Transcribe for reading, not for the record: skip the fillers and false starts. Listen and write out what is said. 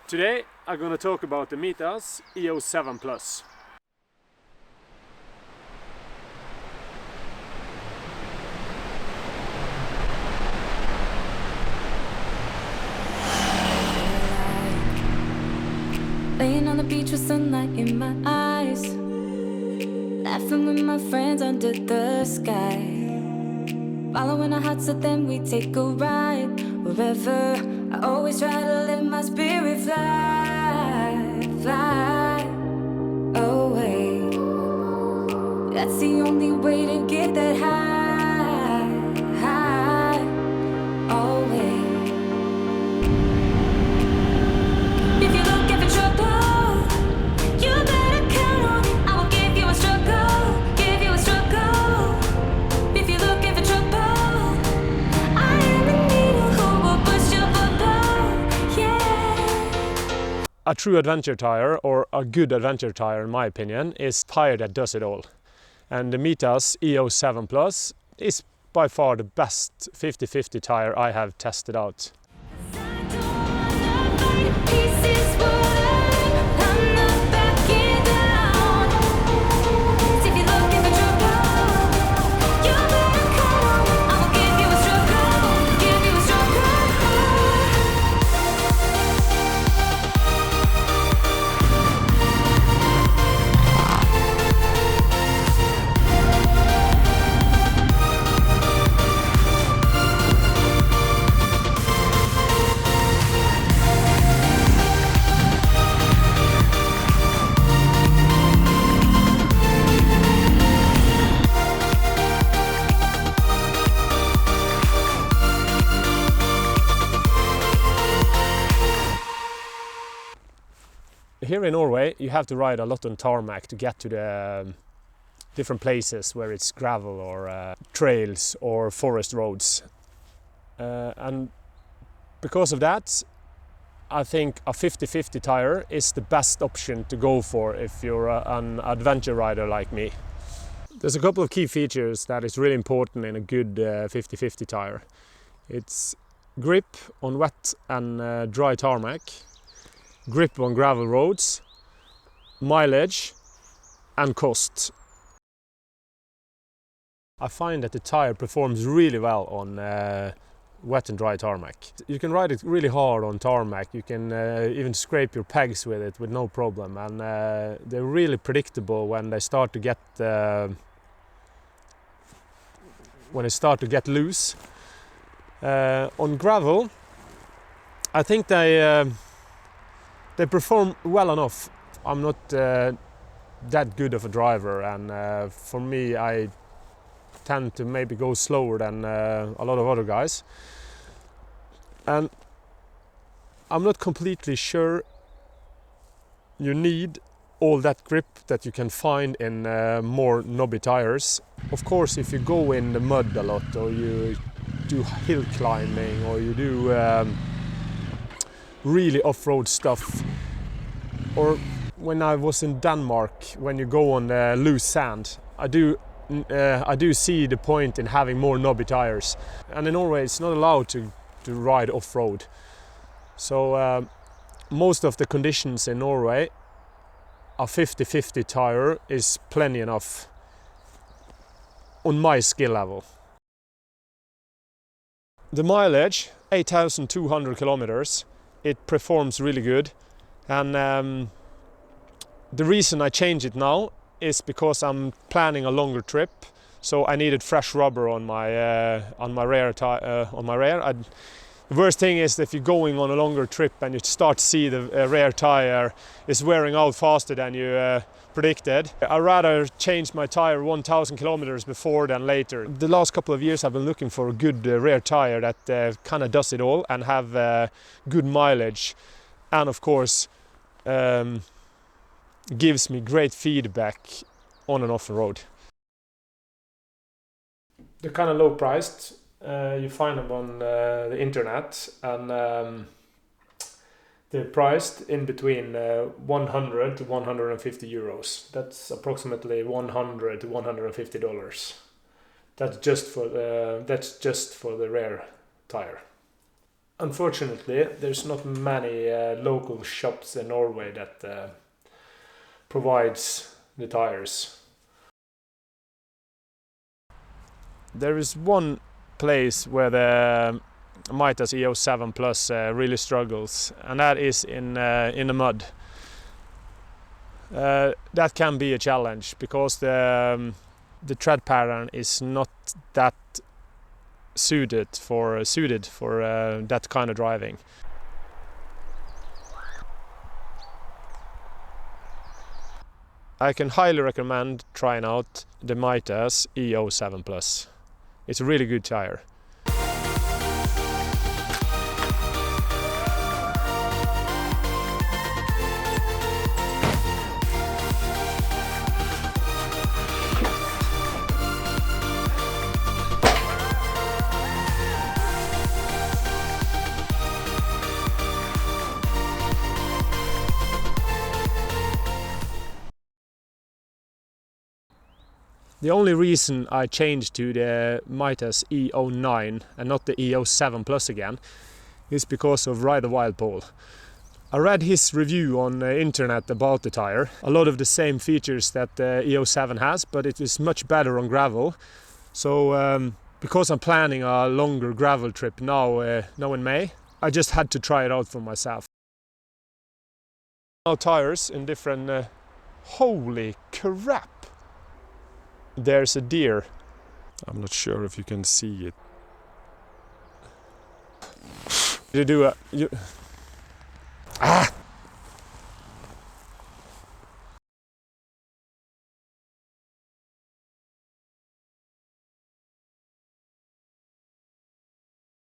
Today I'm going to talk about the Mitas E07 Plus. Laying on the beach with sunlight in my eyes, laughing with my friends under the sky, following our hearts, so then we take a ride wherever. I always try to let my spirit fly, fly away. That's the only way to get that high, high, always. If you're looking for trouble, you better count on it. I will give you a struggle, give you a struggle. If you're looking for trouble, I am the needle who will push your bubble, yeah. A true adventure tire, or a good adventure tire in my opinion, is a tire that does it all. And the Mitas E07 Plus is by far the best 50/50 tire I have tested out. Here in Norway you have to ride a lot on tarmac to get to the different places where it's gravel or trails or forest roads. And because of that, I think a 50/50 tire is the best option to go for if you're an adventure rider like me. There's a couple of key features that is really important in a good 50/50 tire. It's grip on wet and dry tarmac, grip on gravel roads, mileage and cost. I find that the tire performs really well on wet and dry tarmac. You can ride it really hard on tarmac, you can even scrape your pegs with it with no problem, and they're really predictable when they start to get loose. On gravel, I think they perform well enough. I'm not that good of a driver, and for me I tend to maybe go slower than a lot of other guys. And I'm not completely sure you need all that grip that you can find in more knobby tires. Of course, if you go in the mud a lot, or you do hill climbing, or you do really off-road stuff, or when I was in Denmark, when you go on loose sand, I do see the point in having more knobby tires. And in Norway it's not allowed to ride off-road, so most of the conditions in Norway, a 50/50 tire is plenty enough on my skill level. The mileage, 8,200 kilometers, it performs really good, and the reason I change it now is because I'm planning a longer trip, so I needed fresh rubber on my rear tire. The worst thing is if you're going on a longer trip and you start to see the rear tire is wearing out faster than you predicted. I'd rather change my tire 1,000 kilometers before than later. The last couple of years I've been looking for a good rear tire that kind of does it all and have good mileage, and of course gives me great feedback on and off the road. They're kind of low priced. You find them on the internet, and they're priced in between 100 to 150 euros. That's approximately $100 to $150. That's just for the rear tire. Unfortunately, there's not many local shops in Norway that provides the tires. There is one place where the Mitas E07 Plus really struggles, and that is in the mud. That can be a challenge because the tread pattern is not that suited for that kind of driving. I can highly recommend trying out the Mitas E07 Plus. It's a really good tire. The only reason I changed to the Mitas E09 and not the E07 Plus again is because of Ride a Wild Paul. I read his review on the internet about the tire. A lot of the same features that the E07 has, but it is much better on gravel. So because I'm planning a longer gravel trip now in May, I just had to try it out for myself. Now tires in different... holy crap! There's a deer. I'm not sure if you can see it. You do a...